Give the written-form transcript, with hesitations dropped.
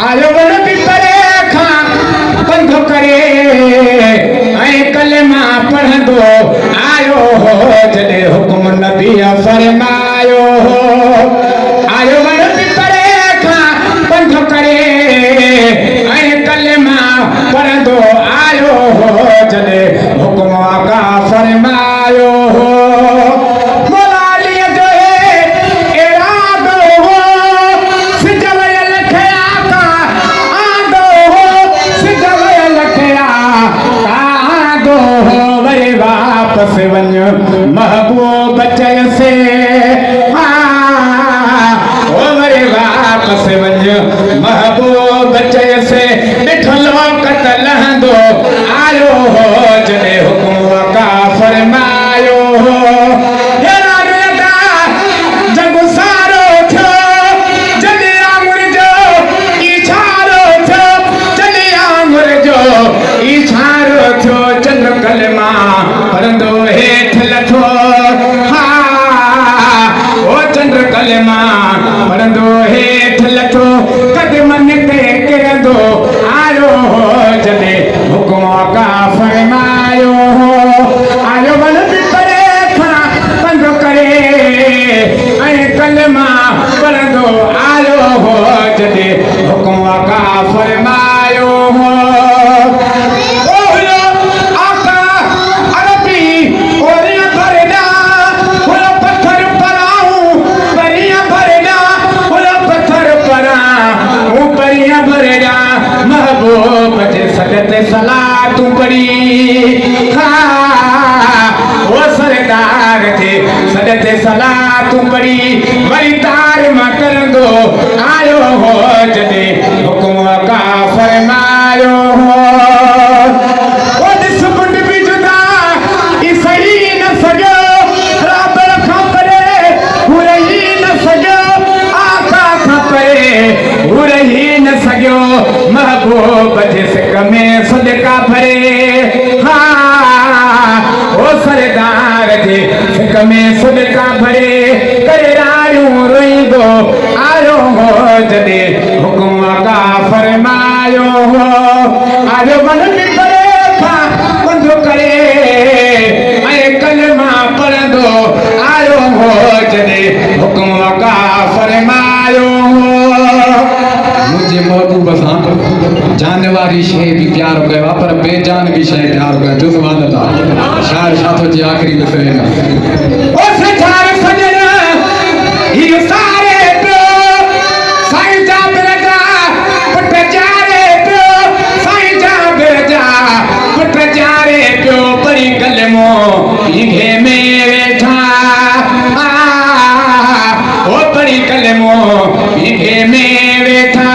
आयो वन पिपरे खां पंधो करे ऐं कलमा पढ़ंदो आयो हो जॾहिं हुकुम नबी फरमायो हो आयो वन पिपरे खां पंधो करे ऐं कलमा पढ़ंदो आयो हो जॾहिं हुकुम आका फरमायो हो वापस वञ महबूब चयसे ओ वरी वापस वञ महबूब चयसे ॾिठो वक़्त लहंदो आयो हो जॾहिं हुकुम आका फरमायो हो जग सारो थियो जॾहिं आमुर जो इशारो थियो जॾहिं आमुर जो इशारो थियो चंद्र कलमा पढ़ंदो हेठि लथो ओ चंद्र कलमा पढ़ंदो हेठि लथो कदमन ते किरंदो आयो हो जॾहिं हुकुम आका फरमायो हो आयो वन पिपरे खां पंधो करे ऐं कलमा पढ़ंदो आयो हो जॾहिं हुकुम आका फरमायो हो महबूब जे सदते सलातूं पढ़ी वो सरदार जे सदते सलातूं पढ़ी वरी तार मां करंदो आयो हो जॾहिं हुकुम आका फरमायो हो ओ ॾिस पुट बि जुदा ई सही न सघियो रब खां परे हू रही न सघियो आका खां परे हू रही न सघियो महबूब जे सिक में सदका भरे ओ सरदार जे सिक में सदका भरे करे रायूं रोईंदो आयो हो जॾहिं हुकुम आका फरमायो हो आयो वन पिपरे खां पंधो करे ऐं कलमा पढ़ंदो आयो हो जॾहिं हुकुम आका फरमायो हो मुझे महबूब सां जान वारी शइ बि प्यार कयो पर बेजान भी शइ प्यार कयो जो सुभान अल्लाह शायर साथो जी आखिरी मिसरे में ओ सचार सजन ही सारे पियो साईं जाबिर जा पुट जारे पियो साईं जाबिर जा पुट जारे पियो परी कलमो ईघे में वेठा ओ परी कलमो ईघे में वेठा